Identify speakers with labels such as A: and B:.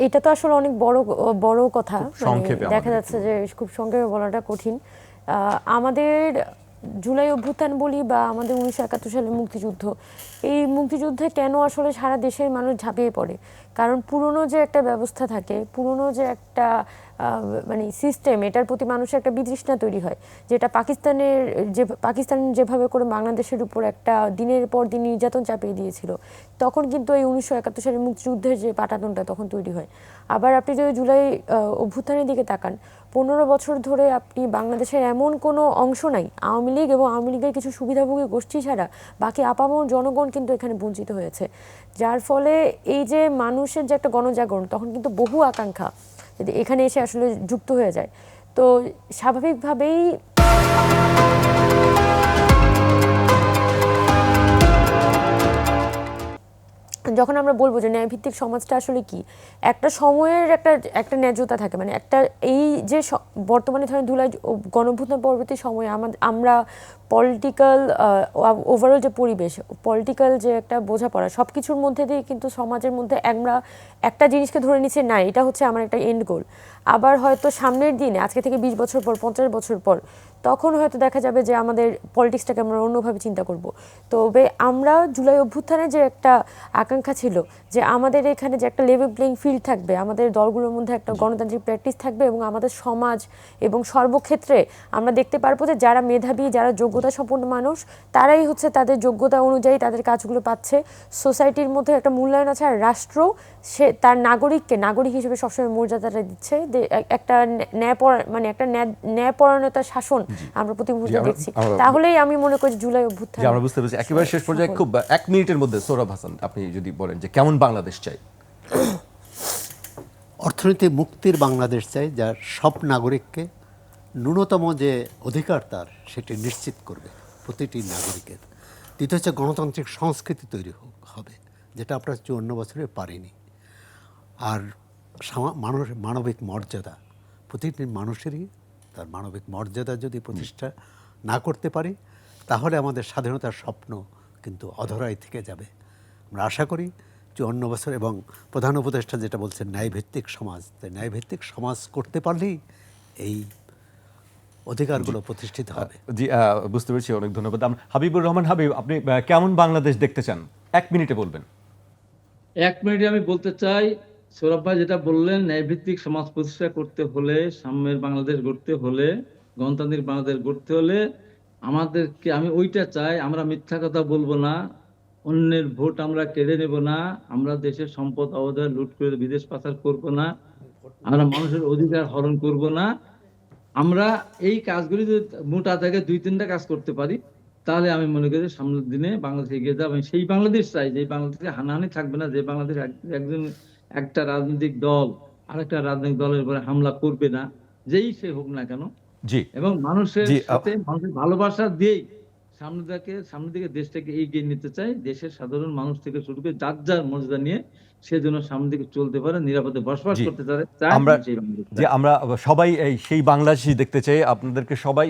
A: এটা তো আসলে অনেক বড় বড় কথা,
B: সংক্ষেপে
A: দেখা
B: আমাদের
A: যাচ্ছে যে খুব সংক্ষেপে বলাটা কঠিন। আমাদের জুলাই অভ্যুত্থান বলি বা আমাদের 1971 সালের মুক্তিযুদ্ধ, এই মুক্তিযুদ্ধে কেন আসলে সারা দেশের মানুষ ঝাঁপিয়ে পড়ে? কারণ পুরনো যে একটা ব্যবস্থা থাকে, পুরনো যে একটা মানে সিস্টেম, এটার প্রতি মানুষের একটা বিতৃষ্ণা তৈরি হয়, যেটা পাকিস্তান যেভাবে করে বাংলাদেশের উপর একটা দিনের পর দিন নির্যাতন চাপিয়ে দিয়েছিল, তখন কিন্তু এই 1971 সালের মুক্তিযুদ্ধের যে পাটাতনটা তখন তৈরি হয়। আবার আপনি যদি জুলাই অভ্যুত্থানের দিকে তাকান, 15 বছর ধরে আপনি বাংলাদেশের এমন কোনো অংশ নাই, আওয়ামী লীগ এবং আওয়ামী লীগের কিছু সুবিধাভোগী গোষ্ঠী ছাড়া বাকি আপামর জনগণ কিন্তু এখানে বঞ্চিত হয়েছে। যার ফলে এই যে মানুষের যে একটা গণজাগরণ, তখন কিন্তু বহু আকাঙ্ক্ষা এখানে এসে আসলে যুক্ত হয়ে যায়। তো স্বাভাবিকভাবেই যখন আমরা বলবো যে ন্যায়ভিত্তিক সমাজটা আসলে কি, একটা সময়ের একটা একটা ন্যায্যতা থাকে, মানে একটা এই যে বর্তমানে ধরেন ধুলাই গণঅভ্যুত্থান পরবর্তী সময়ে আমরা পলিটিক্যাল ওভারঅল যে পরিবেশ, পলিটিক্যাল যে একটা বোঝাপড়া, সব কিছুর মধ্যে দিয়ে কিন্তু সমাজের মধ্যে আমরা একটা জিনিসকে ধরে নিচ্ছি, না এটা হচ্ছে আমার একটা এন্ড গোল। আবার হয়তো সামনের দিনে, আজকে থেকে 20 বছর পর, 50 বছর পর, তখন হয়তো দেখা যাবে যে আমাদের পলিটিক্সটাকে আমরা অন্যভাবে চিন্তা করব। তবে আমরা জুলাই অভ্যুত্থানে যে একটা আকাঙ্ক্ষা ছিল যে আমাদের এখানে যে একটা লেভেল প্লেইং ফিল্ড থাকবে, আমাদের দলগুলোর মধ্যে একটা গণতান্ত্রিক প্র্যাকটিস থাকবে, এবং আমাদের সমাজ এবং সর্বক্ষেত্রে আমরা দেখতে পারবো যে যারা মেধাবী, যারা যোগ্যতা সম্পন্ন মানুষ, তারাই হচ্ছে তাদের যোগ্যতা অনুযায়ী তাদের কাজগুলো পাচ্ছে। সোসাইটির মধ্যে একটা মূল্যায়ন আছে, আর রাষ্ট্র সে তার নাগরিক হিসেবে সবসময় মর্যাদাটা দিচ্ছে। একটা মানে একটা ন্যায়পরায়ণতার শাসন আমরা প্রতি মুহূর্তে দেখছি। তাহলেই আমি মনে করি জুলাই অভ্যুত্থান।
B: আমরা বুঝতে পেরেছি। একেবারে শেষ পর্যায়ে খুব 1 মিনিটের মধ্যে সোহরাব হাসান, আপনি যদি বলেন যে কেমন বাংলাদেশ চাই?
C: অর্থনীতি মুক্তির বাংলাদেশ চাই, যার সব নাগরিককে ন্যূনতম যে অধিকার তার সেটি নিশ্চিত করবে প্রতিটি নাগরিকের। দ্বিতীয় হচ্ছে গণতান্ত্রিক সংস্কৃতি তৈরি হবে, যেটা আমরা 54 বছরে পারিনি। আর মানবিক মর্যাদা, প্রতিটি মানুষেরই তার মানবিক মর্যাদা যদি প্রতিষ্ঠা না করতে পারি, তাহলে আমাদের স্বাধীনতার স্বপ্ন কিন্তু অধরাই থেকে যাবে। আমরা আশা করি 54 বছর, এবং প্রধান উপদেষ্টা যেটা বলছেন ন্যায়ভিত্তিক সমাজ, তাই ন্যায়ভিত্তিক সমাজ করতে পারলেই এই অধিকারগুলো প্রতিষ্ঠিত হবে।
B: জি, বুঝতে পেরেছি, অনেক ধন্যবাদ। হাবিবুর রহমান হাবিব, আপনি কেমন বাংলাদেশ দেখতে চান? 1 মিনিটে বলবেন।
D: 1 মিনিটে আমি বলতে চাই, সৌরভ ভাই যেটা বললেন, ন্যায়ভিত্তিক সমাজ প্রতিষ্ঠা করতে হলে, সাম্যের বাংলাদেশ গড়তে হলে, গণতান্ত্রিক বাংলাদেশ গড়তে হলে আমাদেরকে, আমি ওইটা চাই। আমরা মিথ্যা কথা বলবো না, অন্যের ভোট আমরা কেড়ে নেব না, আমরা দেশের সম্পদ অবৈধ লুট করে বিদেশ পাচার করব না, আমরা মানুষের অধিকার হরণ করব না। আমরা এই কাজগুলি যদি মোটা থেকে 2-3টা কাজ করতে পারি, তাহলে আমি মনে করি সামনের দিনে বাংলাদেশ এগিয়ে যাবে। সেই বাংলাদেশ চাই যে বাংলাদেশে হানাহানি থাকবে না, যে বাংলাদেশ একজন একটা রাজনৈতিক দল আরেকটা রাজনৈতিক দলের উপরে হামলা করবে না, যেই সে হোক না কেন।
B: জি,
D: এবং মানুষের
B: জি,
D: সাথে মানুষের ভালোবাসা দিয়েই সামনের দিকে দেশটাকে এগিয়ে নিতে চাই। দেশের সাধারণ মানুষ থেকে শুরু করে যার যার মর্যাদা নিয়ে সেজন্য সামনের দিকে চলতে পারে, নিরাপদে বসবাস
B: জি,
D: করতে চায়।
B: আমরা
D: সেই বাংলাদেশ
B: যে আমরা সবাই সেই বাংলাদেশই দেখতে চাই। আপনাদেরকে সবাই